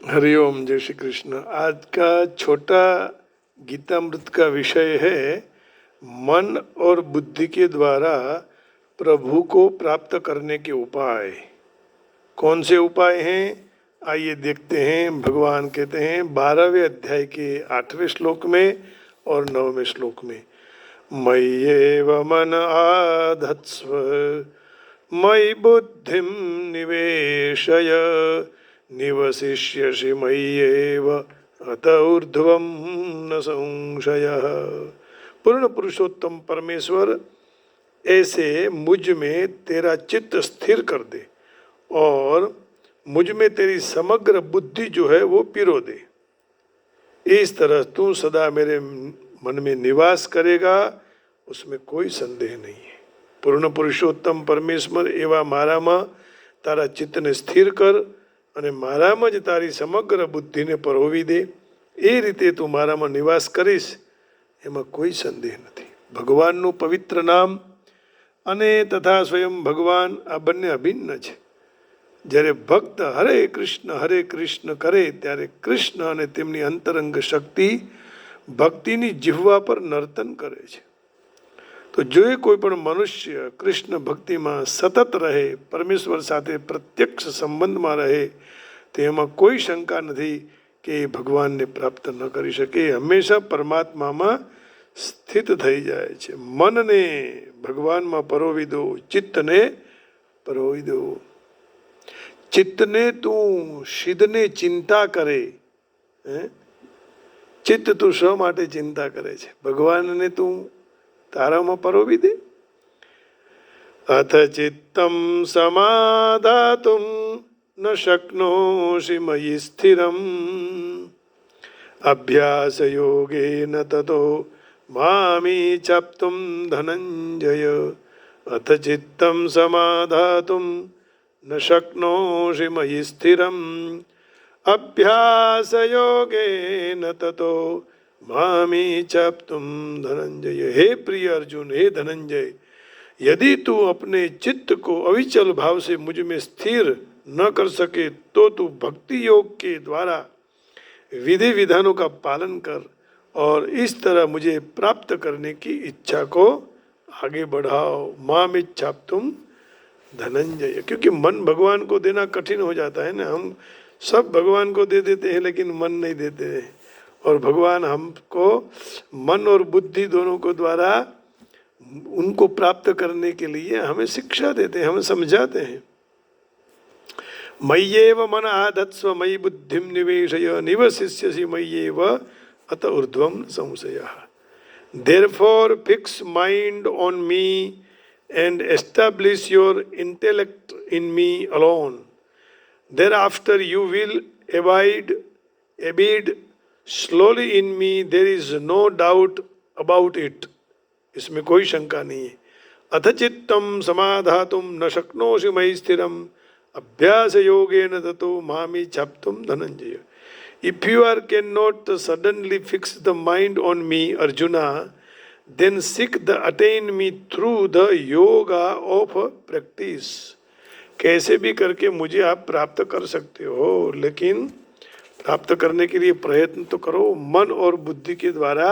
हरिओम, जय श्री कृष्ण। आज का छोटा गीतामृत का विषय है मन और बुद्धि के द्वारा प्रभु को प्राप्त करने के उपाय। कौन से उपाय हैं, आइए देखते हैं। भगवान कहते हैं 12वें अध्याय के 8वें श्लोक में और 9वें श्लोक में, मय्येव मन आधत्स्व मयि बुद्धिं निवेशय निवसिष्यसि मय्येव अत ऊर्ध्वं न संशयः। पूर्ण पुरुषोत्तम परमेश्वर, ऐसे मुझ में तेरा चित्त स्थिर कर दे और मुझ में तेरी समग्र बुद्धि जो है वो पिरो दे। इस तरह तू सदा मेरे मन में निवास करेगा, उसमें कोई संदेह नहीं है। पूर्ण पुरुषोत्तम परमेश्वर एवा मारामा तारा चित्तने स्थिर कर અને મારામાં જ તારી સમગ્ર બુદ્ધિને પરોવી દે। એ રીતે તું મારામાં નિવાસ કરીશ, એમાં કોઈ સંદેહ નથી। ભગવાનનું પવિત્ર નામ અને તથા સ્વયં ભગવાન આ બંને અભિન્ન છે। જ્યારે ભક્ત હરે કૃષ્ણ કરે ત્યારે કૃષ્ણ અને તેમની અંતરંગ શક્તિ ભક્તિની જીહવા પર નર્તન કરે છે। તો જો કોઈ પણ મનુષ્ય કૃષ્ણ ભક્તિમાં સતત રહે, પરમેશ્વર સાથે પ્રત્યક્ષ સંબંધમાં રહે, તો એમાં કોઈ શંકા નથી કે એ ભગવાનને પ્રાપ્ત ન કરી શકે। હંમેશા પરમાત્મામાં સ્થિત થઈ જાય છે। મનને ભગવાનમાં પરોવી દો, ચિત્તને પરોવી દો। ચિત્તને તું સિદ્ધને ચિંતા કરે, ચિત્ત તું શા માટે ચિંતા કરે છે? ભગવાનને તું તારામાં પરોવી દે। અથ ચિત્તમ સમાધાતુમ ન શક્નોષિ મયિ સ્થિરમ અભ્યાસ યોગેન તતો મામીચ્છપ્તુમ ધનંજય। અથ ચિત્તમ સમાધાતુમ ન શક્નોષિ મયિ સ્થિરમ અભ્યાસ યોગેન તતો मामीच्छप्तुम धनंजय। हे प्रिय अर्जुन, हे धनंजय, यदि तू अपने चित्त को अविचल भाव से मुझ में स्थिर न कर सके तो तू भक्ति योग के द्वारा विधि विधानों का पालन कर और इस तरह मुझे प्राप्त करने की इच्छा को आगे बढ़ाओ। मामीच्छप्तुम धनंजय। क्योंकि मन भगवान को देना कठिन हो जाता है ना। हम सब भगवान को दे देते हैं लेकिन मन नहीं देते हैं, और भगवान हमको मन और बुद्धि दोनों को द्वारा उनको प्राप्त करने के लिए हमें शिक्षा देते हैं, हमें समझाते हैं। मय्येव मन आधत्स्व मयि बुद्धिं निवेशय निवसिष्यसि मय्येव अत ऊर्ध्वं न संशयः। Therefore fix mind on me and establish your intellect in me alone. Thereafter you will abide slowly in me, there is no doubt about it। इसमें कोई शंका नहीं है। अथ चित्तम समाधातुम न शक्नोषि मयि स्थिरम अभ्यास योगेन ततो मामीच्छप्तुम Dhananjay. If you cannot suddenly fix the mind on me, Arjuna, then seek the attain me through the yoga of practice। कैसे भी करके मुझे आप प्राप्त कर सकते हो, लेकिन प्राप्त करने के लिए प्रयत्न तो करो। मन और बुद्धि के द्वारा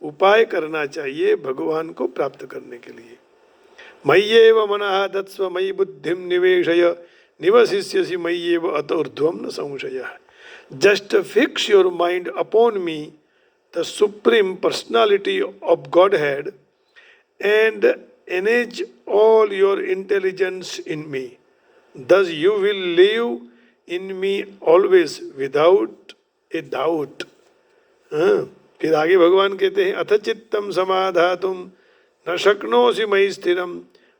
उपाय करना चाहिए भगवान को प्राप्त करने के लिए। मय्येव मनः धत्स्व मयि बुद्धिं निवेशय निवसिष्यसि मय्येव अत ऊर्ध्वं न संशयः। Just fix your mind upon me, the supreme personality of Godhead, and engage all your intelligence in me, thus you will live in me always without a doubt। फिर आगे भगवान कहते हैं अथ चित्तम समाधातुम न शक्नोषि मयि स्थिरम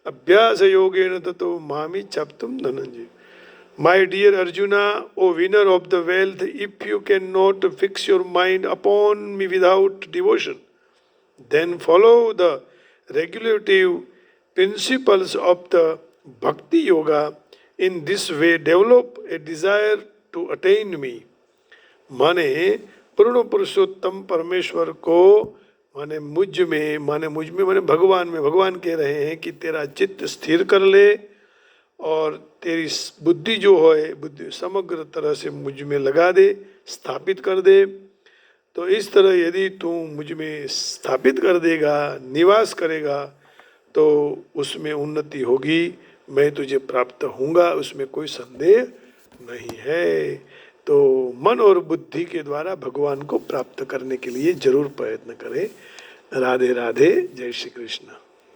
अभ्यास योगेन ततो मामीच्छप्तुम Dhananjay. My dear Arjuna, O winner of the wealth, if you cannot fix your mind upon me without devotion, then follow the regulative principles of the bhakti yoga। In this way develop a desire to attain me। माने पूर्ण पुरुषोत्तम परमेश्वर को माने मुझ में माने भगवान में। भगवान कह रहे हैं कि तेरा चित्त स्थिर कर ले और तेरी बुद्धि जो है, बुद्धि समग्र तरह से मुझ में लगा दे, स्थापित कर दे। तो इस तरह यदि तू मुझ में स्थापित कर देगा, निवास करेगा, तो उसमें उन्नति होगी, मैं तुझे प्राप्त होऊंगा, उसमें कोई संदेह नहीं है। तो मन और बुद्धि के द्वारा भगवान को प्राप्त करने के लिए जरूर प्रयत्न करें। राधे राधे, जय श्री कृष्ण।